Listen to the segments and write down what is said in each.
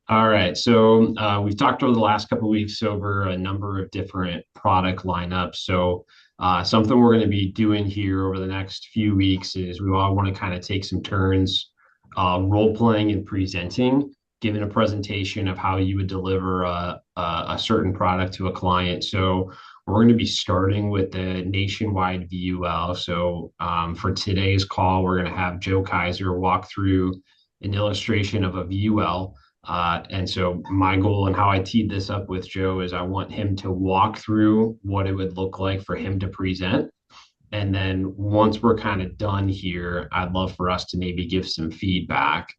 All right. So we've talked over the last couple of weeks over a number of different product lineups. Something we're going to be doing here over the next few weeks is we all want to kind of take some turns role playing and presenting, giving a presentation of how you would deliver a certain product to a client. So we're going to be starting with the nationwide VUL. For today's call, we're going to have Joe Kizer walk through an illustration of a VUL. And so my goal and how I teed this up with Joe is I want him to walk through what it would look like for him to present. And then once we're kind of done here, I'd love for us to maybe give some feedback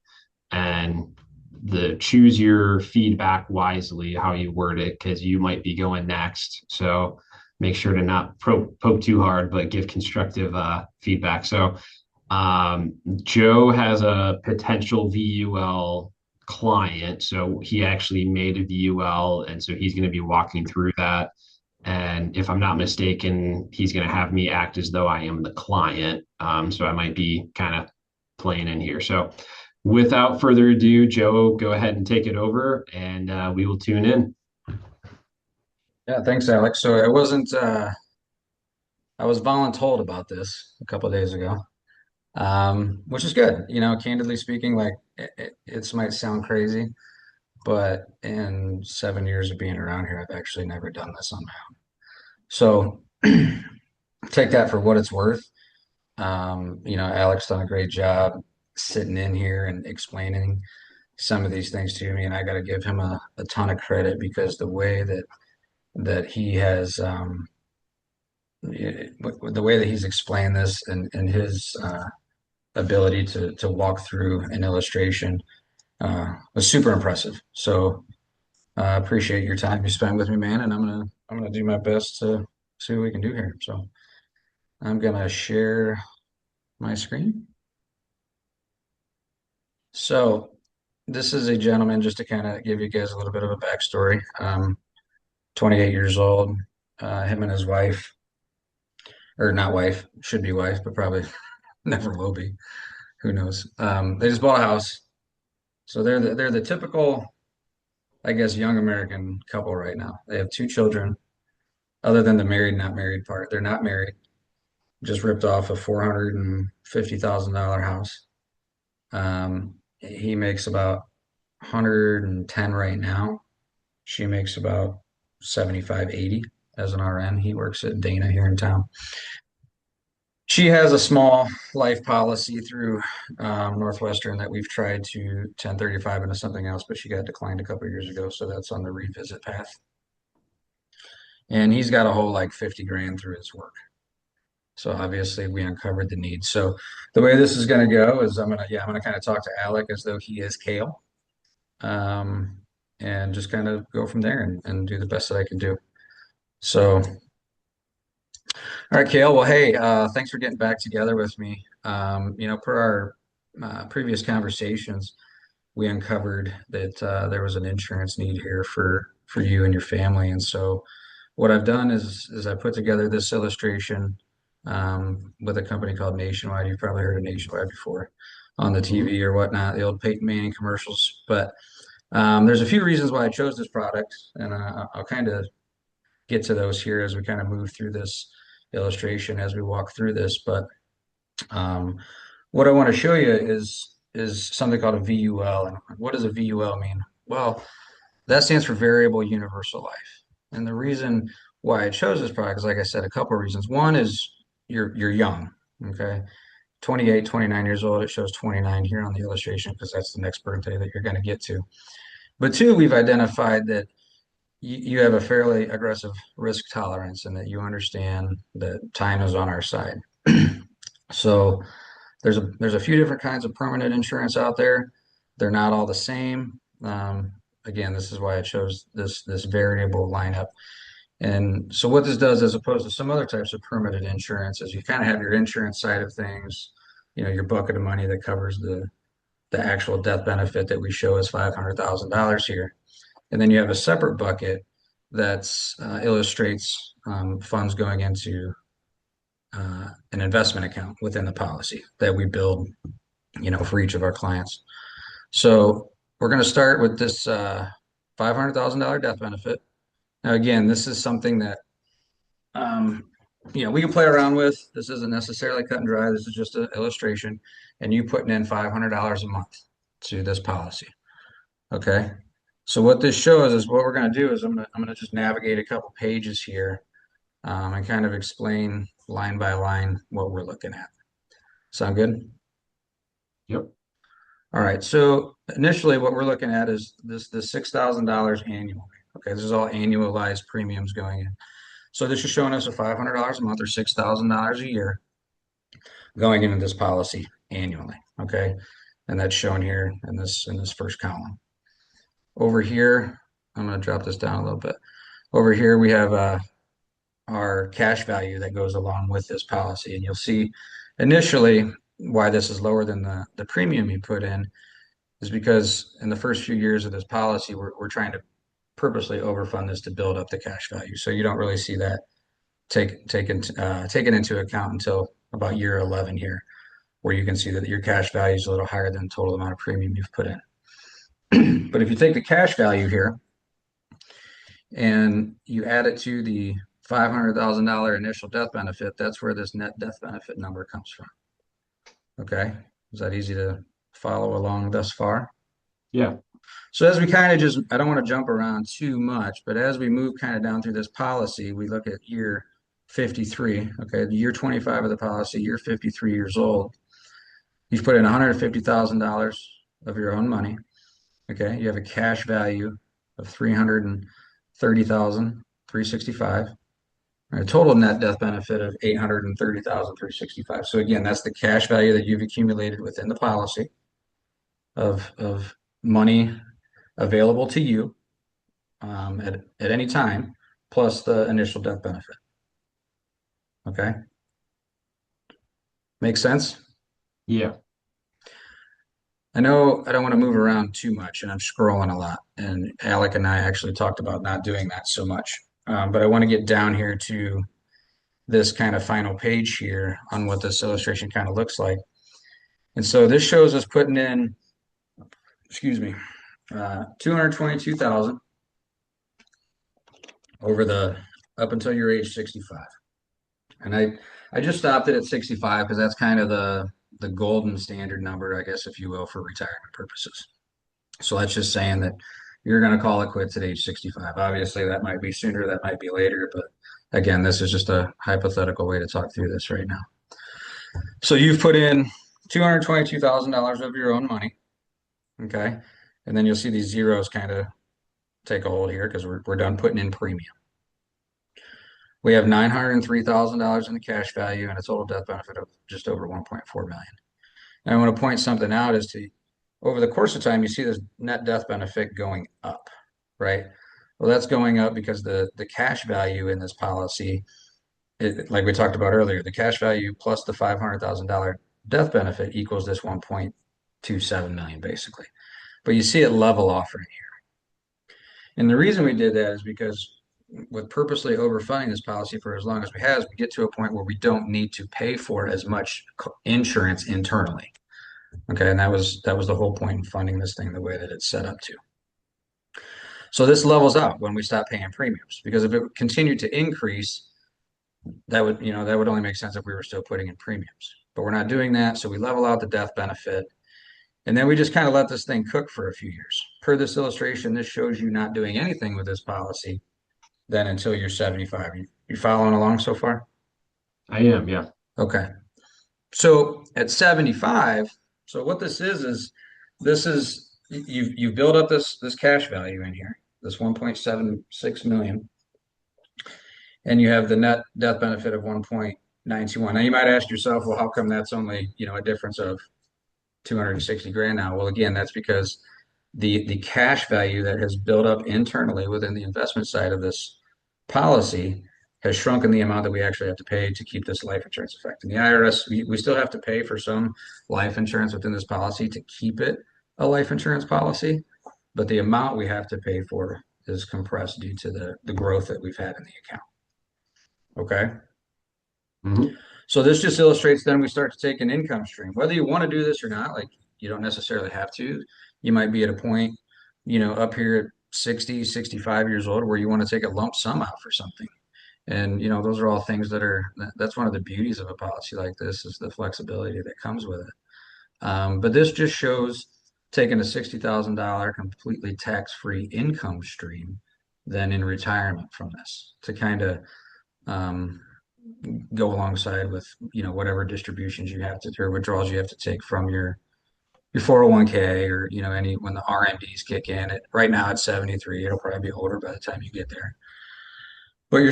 and the choose your feedback wisely, how you word it, because you might be going next. So make sure to not poke too hard, but give constructive feedback. Joe has a potential VUL client. So he actually made a VUL. And so he's going to be walking through that. And if I'm not mistaken, he's going to have me act as though I am the client. So I might be kind of playing in here. So without further ado, Joe, go ahead and take it over and we will tune in. Yeah, thanks, Alex. So I was voluntold about this a couple of days ago, which is good. Candidly speaking, like it might sound crazy, but in 7 years of being around here, I've actually never done this on my own. So take that for what it's worth. Alex done a great job sitting in here and explaining some of these things to me, and I got to give him a ton of credit because the way that he has the way that he's explained this and his ability to walk through an illustration was super impressive. So I appreciate your time you spent with me, man, and I'm gonna do my best to see what we can do here. So I'm gonna share my screen. So this is a gentleman, just to kind of give you guys a little bit of a backstory. 28 years old, him and his wife, or not wife, should be wife, but probably never will be. Who knows? They just bought a house. So they're the typical, I guess, young American couple right now. They have two children, other than the married, not married part. They're not married. Just ripped off a $450,000 house. He makes about 110 right now. She makes about 75, 80 as an RN. He works at Dana here in town. She has a small life policy through Northwestern that we've tried to 1035 into something else, but she got declined a couple of years ago, so that's on the revisit path. And he's got a whole like 50 grand through his work. So obviously we uncovered the need. So the way this is going to go is I'm gonna kind of talk to Alec as though he is Kale, um, and just kind of go from there and do the best that I can do. So, all right, Kale. Well, hey, thanks for getting back together with me. Per our previous conversations, we uncovered that there was an insurance need here for you and your family. And so what I've done is I put together this illustration with a company called Nationwide. You've probably heard of Nationwide before on the Mhm. TV or whatnot, the old Peyton Manning commercials. But there's a few reasons why I chose this product, and I'll kind of get to those here as we kind of move through this illustration as we walk through this. But um, what I want to show you is something called a VUL. And what does a VUL mean? Well, that stands for Variable Universal Life. And the reason why I chose this product is, like I said, a couple of reasons. One is you're young, okay? 28, 29 years old. It shows 29 here on the illustration because that's the next birthday that you're going to get to. But two, we've identified that you have a fairly aggressive risk tolerance and that you understand that time is on our side. So there's a few different kinds of permanent insurance out there. They're not all the same. Again, this is why I chose this variable lineup. And so what this does, as opposed to some other types of permanent insurance, is you kind of have your insurance side of things, your bucket of money that covers the actual death benefit that we show as $500,000 here. And then you have a separate bucket that illustrates funds going into an investment account within the policy that we build, for each of our clients. So we're going to start with this $500,000 death benefit. Now, again, this is something that um, we can play around with. This isn't necessarily cut and dry. This is just an illustration, and you putting in $500 a month to this policy. Okay. So what this shows is what we're going to do is I'm going to just navigate a couple pages here and kind of explain line by line what we're looking at. Sound good? Yep. All right. So initially, what we're looking at is the $6,000 annually. Okay, this is all annualized premiums going in. So this is showing us a $500 a month or $6,000 a year going into this policy annually. Okay, and that's shown here in this first column. Over here, I'm going to drop this down a little bit. Over here, we have our cash value that goes along with this policy, and you'll see initially why this is lower than the premium you put in is because in the first few years of this policy, we're trying to purposely overfund this to build up the cash value. So you don't really see that taken into account until about year 11 here, where you can see that your cash value is a little higher than the total amount of premium you've put in. But if you take the cash value here and you add it to the $500,000 initial death benefit, that's where this net death benefit number comes from. Okay, is that easy to follow along thus far? Yeah. So as we kind of just, I don't want to jump around too much, but as we move kind of down through this policy, we look at year 53, okay, the year 25 of the policy, you're 53 years old. You've put in $150,000 of your own money, okay? You have a cash value of 330,365, a total net death benefit of 830,365. So again, that's the cash value that you've accumulated within the policy of money available to you at any time, plus the initial death benefit. Okay. Make sense? Yeah. I know I don't want to move around too much and I'm scrolling a lot. And Alec and I actually talked about not doing that so much. But I want to get down here to this kind of final page here on what this illustration kind of looks like. And so this shows us putting in, excuse me, 222,000 over the up until your age 65. And I just stopped it at 65 because that's kind of the golden standard number, I guess, if you will, for retirement purposes. So that's just saying that you're going to call it quits at age 65. Obviously, that might be sooner, that might be later, but again, this is just a hypothetical way to talk through this right now. So you've put in $222,000 of your own money, okay? And then you'll see these zeros kind of take a hold here because we're done putting in premium. We have $903,000 in the cash value and a total death benefit of just over 1.4 million. And I want to point something out as to over the course of time, you see this net death benefit going up, right? Well, that's going up because the cash value in this policy, like we talked about earlier, the cash value plus the $500,000 death benefit equals this 1.27 million basically. But you see it level off right here. And the reason we did that is because with purposely overfunding this policy for as long as we have, we get to a point where we don't need to pay for as much insurance internally. Okay, and that was the whole point in funding this thing the way that it's set up to. So this levels out when we stop paying premiums because if it continued to increase, that would only make sense if we were still putting in premiums. But we're not doing that, so we level out the death benefit. And then we just kind of let this thing cook for a few years. Per this illustration, this shows you not doing anything with this policy then until you're 75. You following along so far? I am. Yeah. Okay. So at 75, so what this is you've built up this cash value in here, this 1.76 million, and you have the net death benefit of 1.921. Now you might ask yourself, well, how come that's only, a difference of 260 grand now? Well, again, that's because the cash value that has built up internally within the investment side of this policy has shrunken the amount that we actually have to pay to keep this life insurance effect. And the IRS, we still have to pay for some life insurance within this policy to keep it a life insurance policy, but the amount we have to pay for is compressed due to the growth that we've had in the account. Okay. Mm-hmm. So this just illustrates then we start to take an income stream. Whether you want to do this or not, like you don't necessarily have to. You might be at a point up here at 60, 65 years old where you want to take a lump sum out for something. And, those are all things that's one of the beauties of a policy like this is the flexibility that comes with it. But this just shows taking a $60,000 completely tax-free income stream then in retirement from this to kind of um, go alongside with, whatever distributions you have to, or withdrawals you have to take from your 401k or, any when the RMDs kick in. Right now it's 73. It'll probably be older by the time you get there. But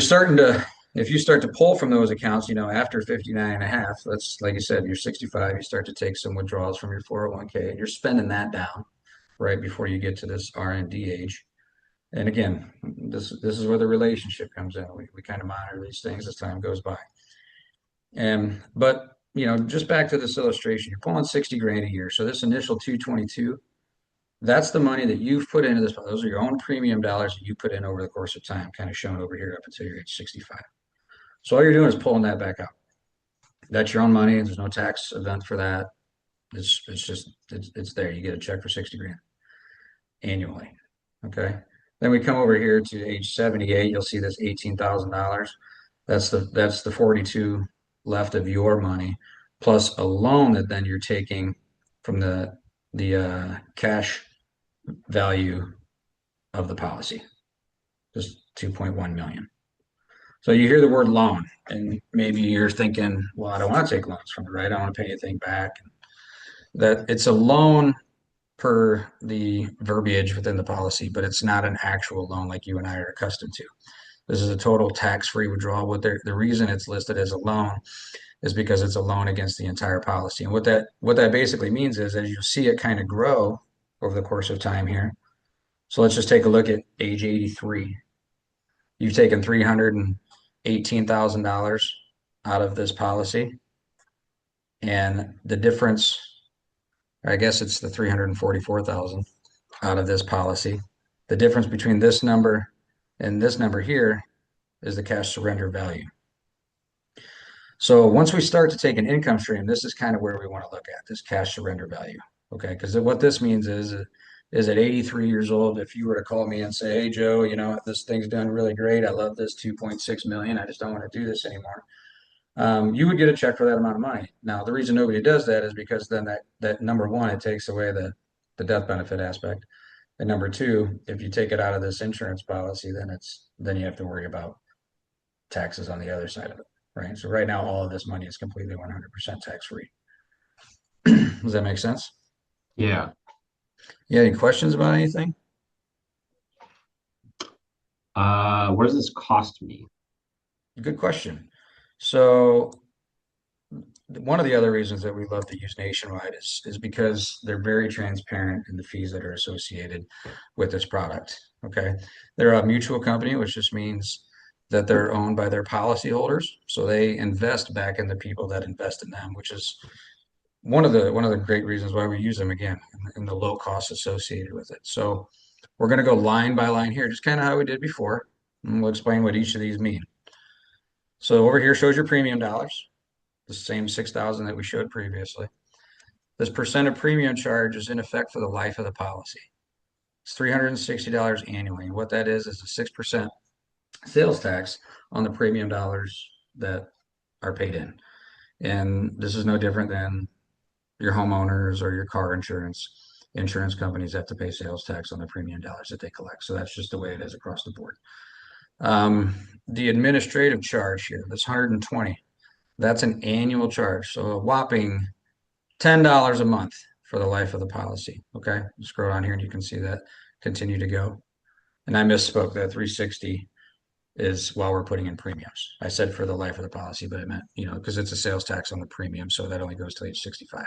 if you start to pull from those accounts, after 59 and a half, that's like you said, you're 65, you start to take some withdrawals from your 401k and you're spending that down right before you get to this R&D age. And again, this is where the relationship comes in. We kind of monitor these things as time goes by. But just back to this illustration, you're pulling 60 grand a year. So this initial 222, that's the money that you've put into this. Those are your own premium dollars that you put in over the course of time, kind of shown over here up until you're age 65. So all you're doing is pulling that back out. That's your own money. There's no tax event for that. It's there. You get a check for 60 grand annually. Okay. Then we come over here to age 78. You'll see this $18,000. That's the 42 left of your money, plus a loan that then you're taking from the cash value of the policy, just 2.1 million. So you hear the word loan, and maybe you're thinking, well, I don't want to take loans from it, right? I don't want to pay anything back. That it's a loan per the verbiage within the policy, but it's not an actual loan like you and I are accustomed to. This is a total tax-free withdrawal. The reason it's listed as a loan is because it's a loan against the entire policy. And what that basically means is as you see it kind of grow over the course of time here. So let's just take a look at age 83. You've taken $318,000 out of this policy. And the difference, I guess it's the 344,000 out of this policy. The difference between this number and this number here is the cash surrender value. So once we start to take an income stream, this is kind of where we want to look at this cash surrender value. Okay, because what this means is at 83 years old, if you were to call me and say, "Hey Joe, this thing's done really great. I love this 2.6 million. I just don't want to do this anymore." You would get a check for that amount of money. Now, the reason nobody does that is because then that number one, it takes away the death benefit aspect. And number two, if you take it out of this insurance policy, then you have to worry about taxes on the other side of it, right? So right now, all of this money is completely 100% tax free. Does that make sense? Yeah. Yeah. Any questions about anything? What does this cost me? Good question. So one of the other reasons that we love to use Nationwide is because they're very transparent in the fees that are associated with this product. Okay. They're a mutual company, which just means that they're owned by their policyholders. So they invest back in the people that invest in them, which is one of the great reasons why we use them again and the low cost associated with it. So we're going to go line by line here, just kind of how we did before. And we'll explain what each of these mean. So over here shows your premium dollars, the same 6,000 that we showed previously. This percent of premium charge is in effect for the life of the policy. It's $360 annually. And what that is a 6% sales tax on the premium dollars that are paid in. And this is no different than your homeowners or your car insurance. Insurance companies have to pay sales tax on the premium dollars that they collect. So that's just the way it is across the board. The administrative charge here, this 120, that's an annual charge. So a whopping $10 a month for the life of the policy. Okay. Scroll down here and you can see that continue to go. And I misspoke, that 360 is while we're putting in premiums. I said for the life of the policy, but I meant, because it's a sales tax on the premium. So that only goes to age 65.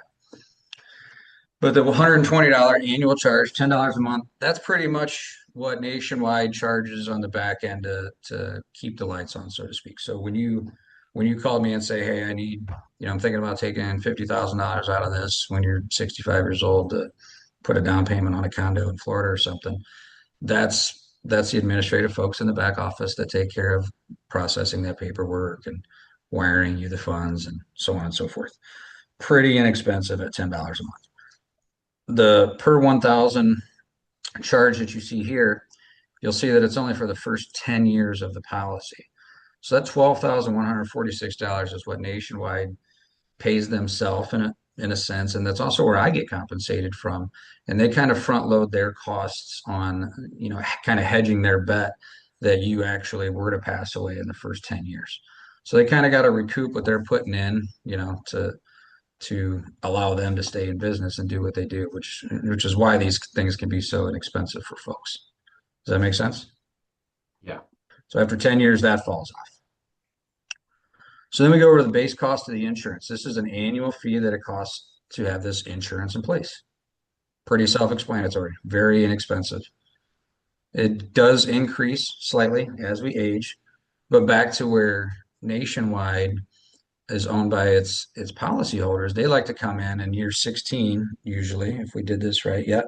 But the $120 annual charge, $10 a month, that's pretty much what Nationwide charges on the back end to keep the lights on, so to speak. So when you call me and say, hey, I'm thinking about taking $50,000 out of this when you're 65 years old to put a down payment on a condo in Florida or something, that's the administrative folks in the back office that take care of processing that paperwork and wiring you the funds and so on and so forth. Pretty inexpensive at $10 a month. The per 1,000 charge that you see here, you'll see that it's only for the first 10 years of the policy. So that $12,146 is what Nationwide pays themselves in a sense, and that's also where I get compensated from. And they kind of front load their costs on, kind of hedging their bet that you actually were to pass away in the first 10 years. So they kind of got to recoup what they're putting in, to allow them to stay in business and do what they do, which is why these things can be so inexpensive for folks. Does that make sense? Yeah. So after 10 years, that falls off. So then we go over to the base cost of the insurance. This is an annual fee that it costs to have this insurance in place. Pretty self-explanatory, very inexpensive. It does increase slightly as we age, but back to where Nationwide is owned by its policyholders, they like to come in year 16, usually, if we did this right. Yet.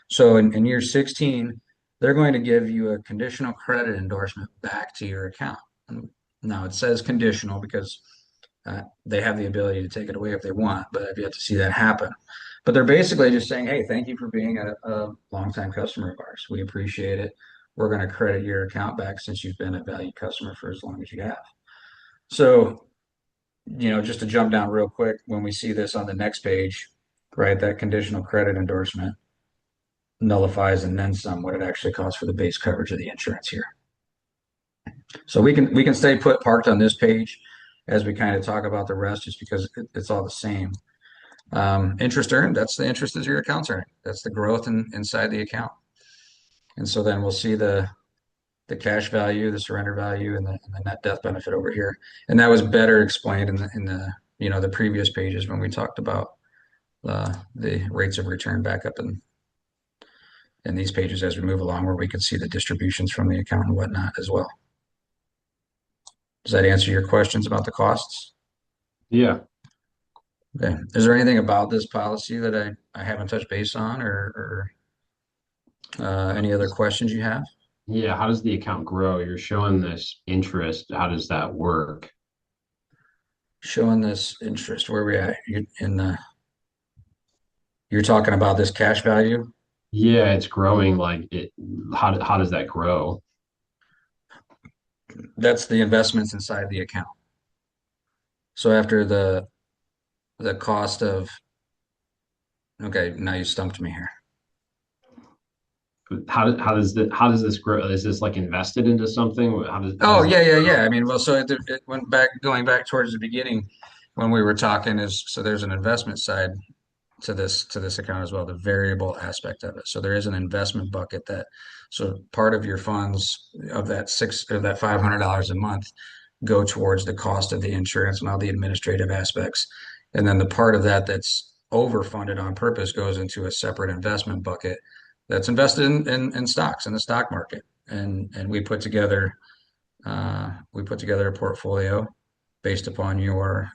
So in year 16, they're going to give you a conditional credit endorsement back to your account. Now it says conditional because they have the ability to take it away if they want, but I've yet to see that happen. But they're basically just saying, hey, thank you for being a longtime customer of ours. We appreciate it. We're going to credit your account back since you've been a valued customer for as long as you have. So, just to jump down real quick, when we see this on the next page, right, that conditional credit endorsement nullifies and then some what it actually costs for the base coverage of the insurance here. So we can stay put parked on this page as we kind of talk about the rest, just because it's all the same. Interest earned, that's the interest as your account's earning. That's the growth inside the account. And so then we'll see the cash value, the surrender value, and the net death benefit over here. And that was better explained in the previous pages when we talked about the rates of return back up in these pages as we move along, where we can see the distributions from the account and whatnot as well. Does that answer your questions about the costs? Yeah. Okay. Is there anything about this policy that I haven't touched base on, or any other questions you have? Yeah. How does the account grow? You're showing this interest. How does that work? Showing this interest, where we at? You're talking about this cash value? Yeah, it's growing like it. How does that grow? That's the investments inside the account. So after the cost of, okay, now you stumped me here. How does this grow? Is this like invested into something? How Oh, does it yeah, yeah, grow? yeah. I mean, well, so it went back, going back towards the beginning when we were talking, is so there's an investment side to this account as well, the variable aspect of it. So there is an investment bucket so part of your funds of that $500 a month go towards the cost of the insurance and all the administrative aspects. And then the part of that that's overfunded on purpose goes into a separate investment bucket that's invested in stocks in the stock market. And we put together a portfolio based upon your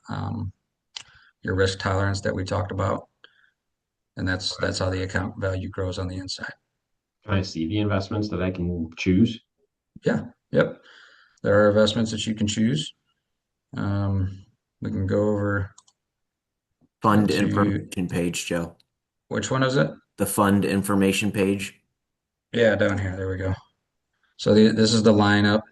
risk tolerance that we talked about, and that's how the account value grows on the inside. Can I see the investments that I can choose? Yeah, yep. There are investments that you can choose. We can go over Fund to information page, Joe. which one is it? The fund information page. Yeah, down here. There we go. So this is the lineup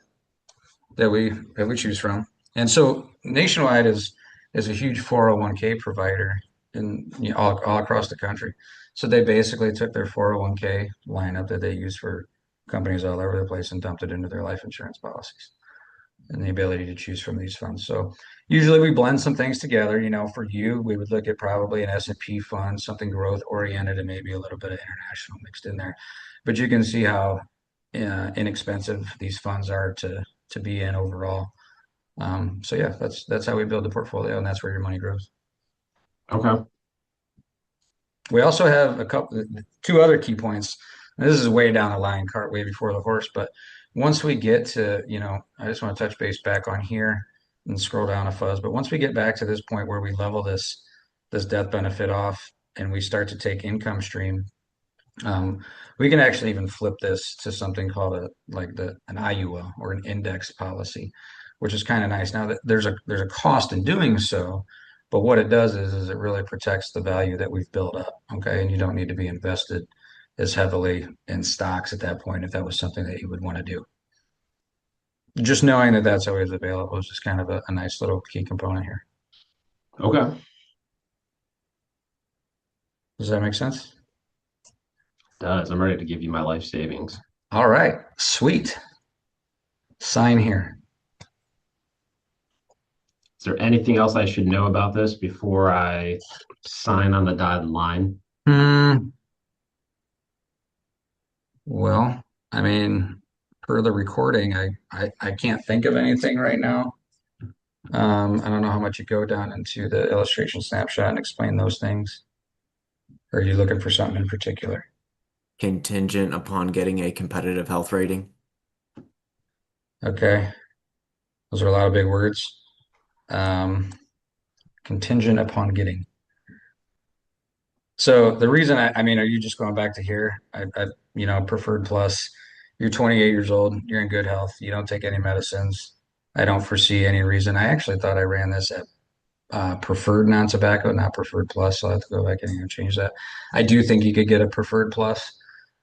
that we choose from. And so Nationwide is a huge 401k provider all across the country. So they basically took their 401k lineup that they use for companies all over the place and dumped it into their life insurance policies and the ability to choose from these funds. So usually we blend some things together. For you, we would look at probably an S&P fund, something growth oriented, and maybe a little bit of international mixed in there. But you can see how inexpensive these funds are to be in overall. So yeah, that's how we build the portfolio, and that's where your money grows. Okay. We also have two other key points. And this is way down the line, cart way before the horse. But once we get to, I just want to touch base back on here and scroll down a fuzz. But once we get back to this point where we level this death benefit off and we start to take income stream, we can actually even flip this to something called an IUL, or an index policy, which is kind of nice. Now that there's a cost in doing so, but what it does is it really protects the value that we've built up. Okay, and you don't need to be invested as heavily in stocks at that point if that was something that you would want to do. Just knowing that that's always available is just kind of a nice little key component here. Okay. Does that make sense? Does. I'm ready to give you my life savings. All right, sweet. Sign here. Is there anything else I should know about this before I sign on the dotted line? Hmm. Well, I mean, per the recording, I can't think of anything right now. I don't know how much you go down into the illustration snapshot and explain those things. Or are you looking for something in particular? Contingent upon getting a competitive health rating. Okay, those are a lot of big words. Um, Contingent upon getting. So the reason I mean, are you just going back to here? Preferred plus. You're 28 years old. You're in good health. You don't take any medicines. I don't foresee any reason. I actually thought I ran this at preferred non-tobacco, not preferred plus. So I'll have to go back in and change that. I do think you could get a preferred plus,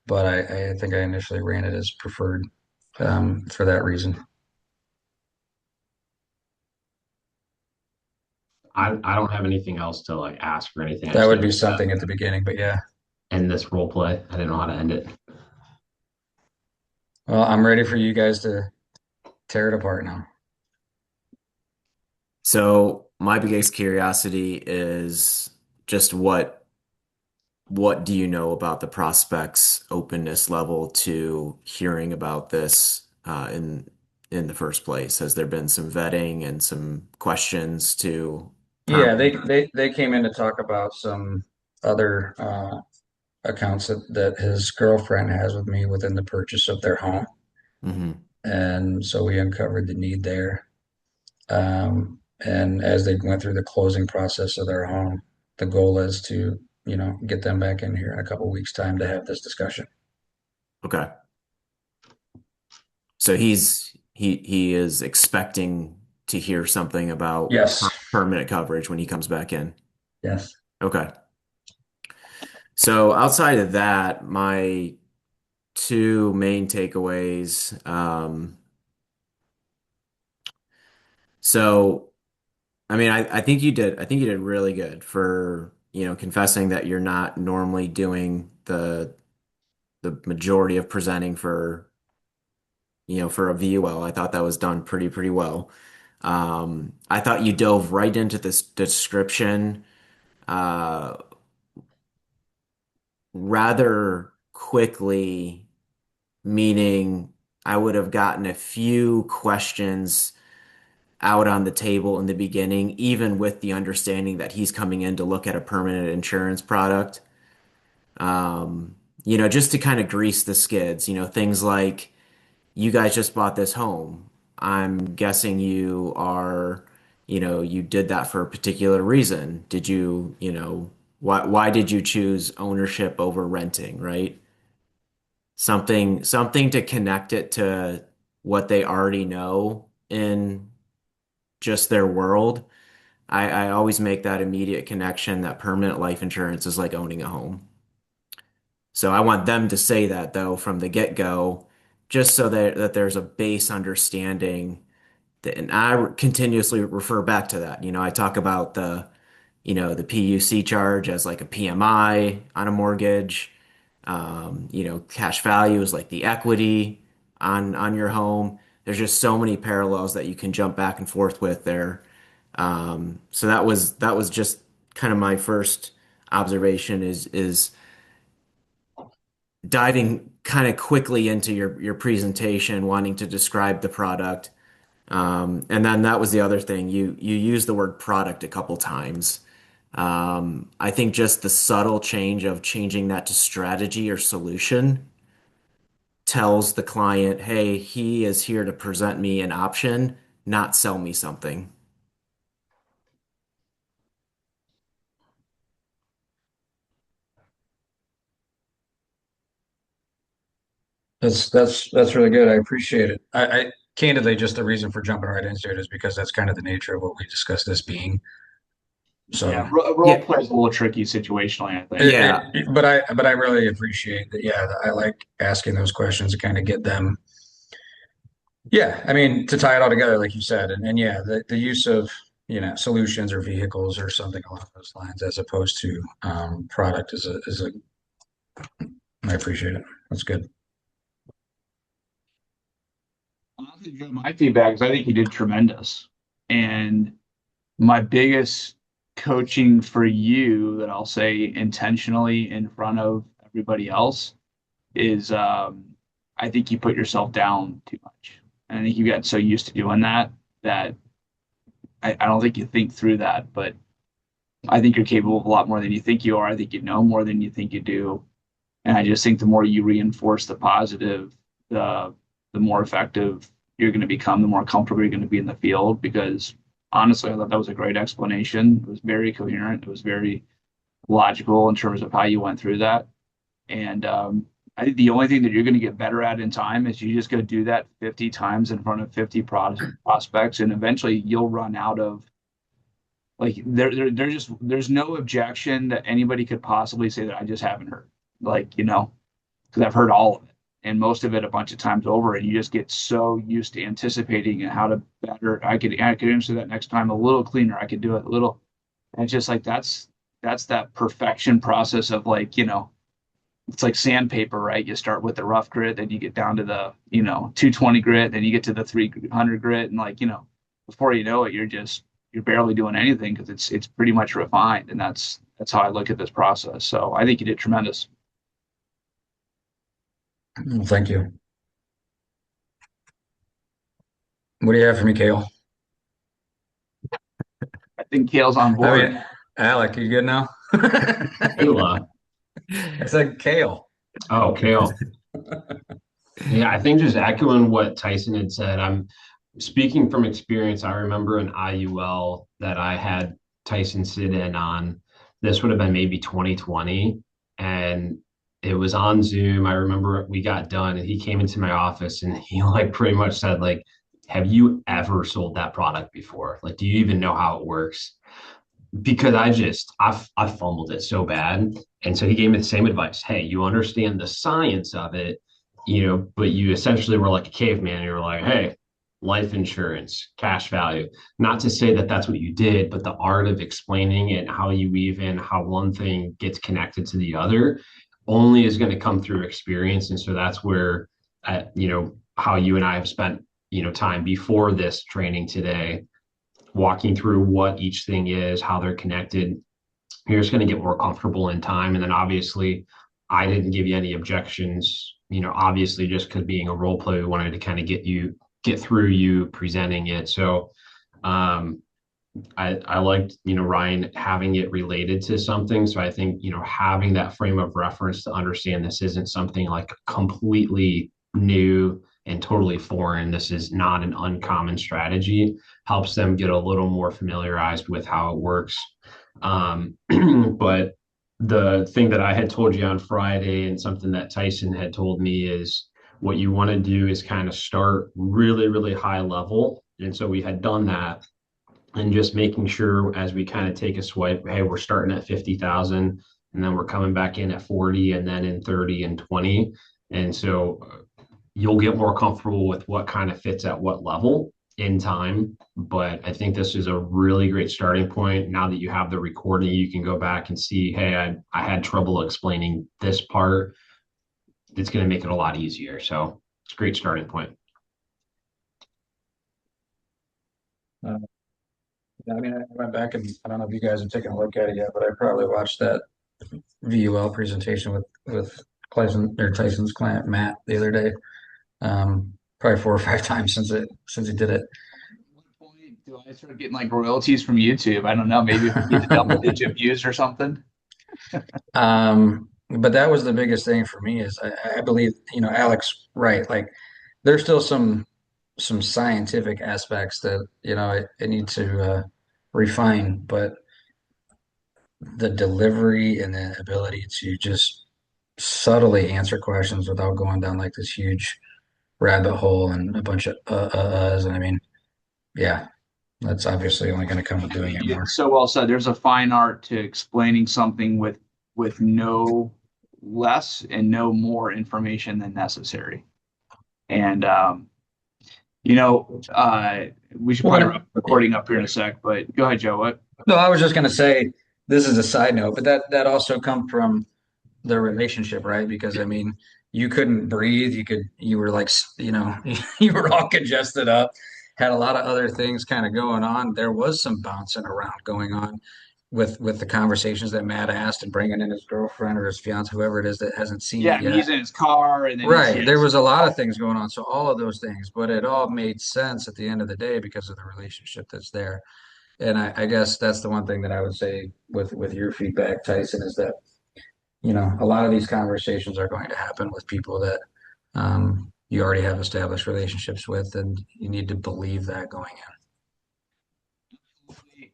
but I think I initially ran it as preferred for that reason. I don't have anything else to like ask for anything. I That just would need be to something at the beginning, but yeah. end this role play. I didn't know how to end it. Well, I'm ready for you guys to tear it apart now. So my biggest curiosity is just what do you know about the prospect's openness level to hearing about this in the first place? Has there been some vetting and some questions to Yeah, permit? they came in to talk about some other accounts that his girlfriend has with me within the purchase of their home. Hmm. And so we uncovered the need there. And as they went through the closing process of their home, the goal is to, get them back in here in a couple weeks' time to have this discussion. Okay. So he is expecting to hear something about Yes. permanent coverage when he comes back in. Yes. Okay. So outside of that, my two main takeaways. So I mean, I think you did really good for, confessing that you're not normally doing the majority of presenting for, for a VUL. I thought that was done pretty well. I thought you dove right into this description uh, rather quickly, meaning I would have gotten a few questions out on the table in the beginning, even with the understanding that he's coming in to look at a permanent insurance product. Um, just to kind of grease the skids, things like you guys just bought this home. I'm guessing you did that for a particular reason. Did why did you choose ownership over renting, right? Something to connect it to what they already know in just their world. I always make that immediate connection that permanent life insurance is like owning a home. So I want them to say that though from the get-go, just so that there's a base understanding that, and I continuously refer back to that. I talk about the PUC charge as like a PMI on a mortgage. Cash value is like the equity on your home. There's just so many parallels that you can jump back and forth with there. So that was just kind of my first observation is diving kind of quickly into your presentation, wanting to describe the product. And then that was the other thing. You used the word product a couple times. I think just the subtle change of changing that to strategy or solution tells the client, hey, he is here to present me an option, not sell me something. That's really good. I appreciate it. I candidly just the reason for jumping right into it is because that's kind of the nature of what we discussed this being. So Role Yeah, play is a little tricky situationally, I think. yeah, but I really appreciate that. Yeah, I like asking those questions to kind of get them. Yeah, I mean, to tie it all together, like you said, and yeah, the use of, solutions or vehicles or something along those lines, as opposed to product, I appreciate it. That's good. Honestly, Joe, my feedback is I think you did tremendous. And my biggest coaching for you that I'll say intentionally in front of everybody else is I think you put yourself down too much. And I think you got so used to doing that that I don't think you think through that. But I think you're capable of a lot more than you think you are. I think you know more than you think you do. And I just think the more you reinforce the positive, the more effective you're going to become, the more comfortable you're going to be in the field. Because honestly, I thought that was a great explanation. It was very coherent. It was very logical in terms of how you went through that. And I think the only thing that you're going to get better at in time is you just go do that 50 times in front of 50 prospects, and eventually you'll run out of like there just there's no objection that anybody could possibly say that I just haven't heard. Like, because I've heard all of it and most of it a bunch of times over, and you just get so used to anticipating and how to better. I could answer that next time a little cleaner. I could do it a little, and it's just like that's that perfection process of like it's like sandpaper, right? You start with the rough grit, then you get down to the 220 grit, then you get to the 300 grit, and like before you know it, you're barely doing anything because it's pretty much refined, and that's how I look at this process. So I think you did tremendous. Well, thank you. What do you have for me, Kale? I think Kale's on I board. mean, Alec, you good now? Ayla. I said Kale. Oh, Kale. Yeah, I think just echoing what Tyson had said, I'm speaking from experience. I remember an IUL that I had Tyson sit in on. This would have been maybe 2020, and it was on Zoom. I remember we got done, and he came into my office, and he like pretty much said, like, have you ever sold that product before? Like, do you even know how it works? Because I fumbled it so bad. And so he gave me the same advice. Hey, you understand the science of it, but you essentially were like a caveman. You were like, hey, life insurance, cash value. Not to say that that's what you did, but the art of explaining it, how you weave in how one thing gets connected to the other only is going to come through experience. And so that's where, how you and I have spent, time before this training today walking through what each thing is, how they're connected. You're just going to get more comfortable in time. And then obviously, I didn't give you any objections, obviously, just because being a role player, we wanted to kind of get through you presenting it. So, um, I liked, Ryan having it related to something. So I think, having that frame of reference to understand this isn't something like completely new and totally foreign. This is not an uncommon strategy, helps them get a little more familiarized with how it works. But the thing that I had told you on Friday and something that Tyson had told me is what you want to do is kind of start really, really high level. And so we had done that and just making sure as we kind of take a swipe, hey, we're starting at 50,000 and then we're coming back in at 40 and then in 30 and 20. And so you'll get more comfortable with what kind of fits at what level in time. But I think this is a really great starting point. Now that you have the recording, you can go back and see, hey, I had trouble explaining this part. It's going to make it a lot easier. So it's a great starting point. Uh, I mean, I went back and I don't know if you guys have taken a look at it yet, but I probably watched that VUL presentation with Tyson's client Matt the other day. Probably 4 or 5 times since he did it. At what point do I start getting like royalties from YouTube? I don't know. Maybe if we get to double-digit views or something. But that was the biggest thing for me is I believe, Alex, right? Like there's still some scientific aspects that, it need to refine, but the delivery and the ability to just subtly answer questions without going down like this huge rabbit hole and a bunch of uhs. And I mean, yeah, That's obviously only going to come with doing it more. So well said. There's a fine art to explaining something with no less and no more information than necessary. And we should probably Well, wrap the recording up here in a sec, but go ahead, Joe. What? no, I was just going to say this is a side note, but that also comes from the relationship, right? Because I mean, you couldn't breathe. You were like, you were all congested up, had a lot of other things kind of going on. There was some bouncing around going on with the conversations that Matt asked and bringing in his girlfriend or his fiance, whoever it is that hasn't seen Yeah, it I mean, yet. he's in his car and then he's Right. There yes. was a lot of things going on. So all of those things, but it all made sense at the end of the day because of the relationship that's there. And I guess that's the one thing that I would say with your feedback, Tyson, is that a lot of these conversations are going to happen with people that you already have established relationships with, and you need to believe that going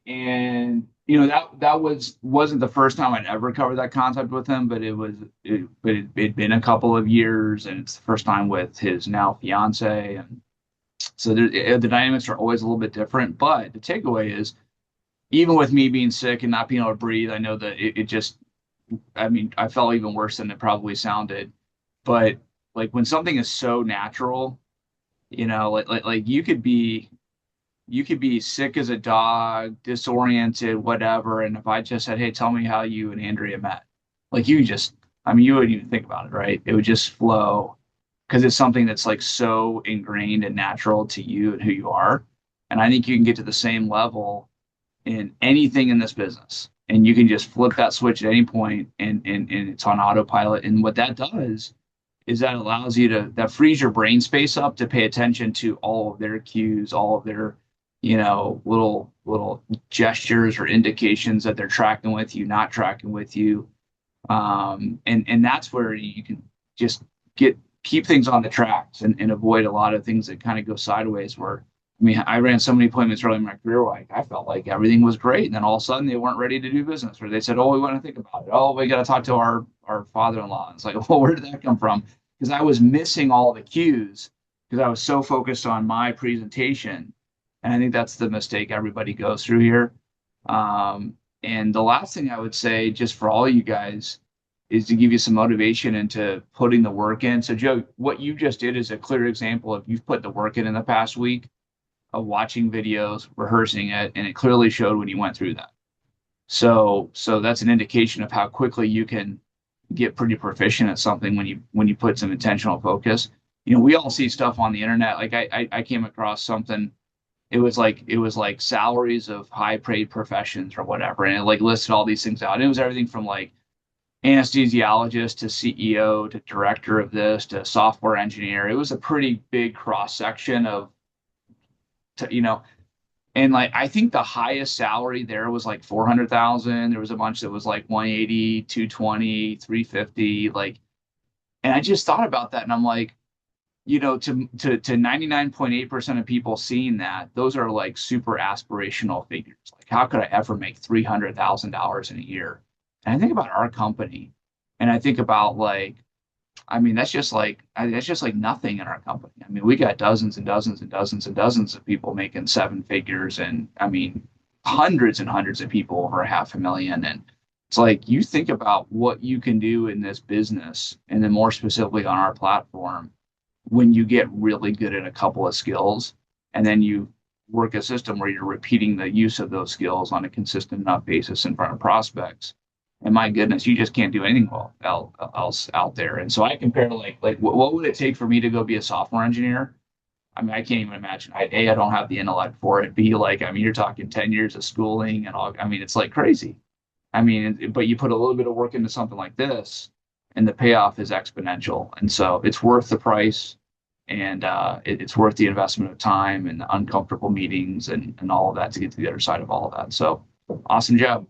And that wasn't the first time I'd ever covered that concept with him, but it'd been a couple of years, and it's the first time with his now fiance, and so the dynamics are always a little bit different. But the takeaway is, even with me being sick and not being able to breathe, I know that it just, I mean, I felt even worse than it probably sounded. But like when something is so natural, like you could be sick as a dog, disoriented, whatever. And if I just said, "Hey, tell me how you and Andrea met," like I mean, you wouldn't even think about it, right? It would just flow because it's something that's like so ingrained and natural to you and who you are. And I think you can get to the same level in anything in this business. And you can just flip that switch at any point and it's on autopilot. And what that does is that allows you that frees your brain space up to pay attention to all of their cues, all of their, little gestures or indications that they're tracking with you, not tracking with you. And that's where you can just keep things on the tracks and avoid a lot of things that kind of go sideways where I mean, I ran so many appointments early in my career where I felt like everything was great. And then all of a sudden they weren't ready to do business or they said, "Oh, we want to think about it. Oh, we got to talk to our father-in-law." It's like, well, where did that come from? Because I was missing all the cues because I was so focused on my presentation. And I think that's the mistake everybody goes through here. And the last thing I would say, just for all you guys, is to give you some motivation into putting the work in. So, Joe, what you just did is a clear example of you've put the work in the past week of watching videos, rehearsing it, and it clearly showed when you went through that. So that's an indication of how quickly you can get pretty proficient at something when you put some intentional focus. We all see stuff on the internet. Like I came across something. It was like salaries of high paid professions or whatever, and it like listed all these things out. And it was everything from like anesthesiologist to CEO to director of this to software engineer. It was a pretty big cross section of to, you know, and like I think the highest salary there was like 400,000. There was a bunch that was like 180, 220, 350. Like, and I just thought about that and I'm like, to 99.8% of people seeing that, those are like super aspirational figures. Like, how could I ever make $300,000 in a year? And I think about our company and I think about like I mean, that's just like nothing in our company. I mean, we got dozens and dozens and dozens and dozens of people making seven figures, and I mean, hundreds and hundreds of people over 500,000. And it's like you think about what you can do in this business, and then more specifically on our platform, when you get really good at a couple of skills, and then you work a system where you're repeating the use of those skills on a consistent enough basis in front of prospects and my goodness, you just can't do anything else out there. And so I compare to like what would it take for me to go be a software engineer? I mean, I can't even imagine. I don't have the intellect for it. B, like, I mean, you're talking 10 years of schooling and all. I mean, it's like crazy. I mean, but you put a little bit of work into something like this, and the payoff is exponential. And so it's worth the price, and it's worth the investment of time and the uncomfortable meetings and all of that to get to the other side of all of that. So awesome job.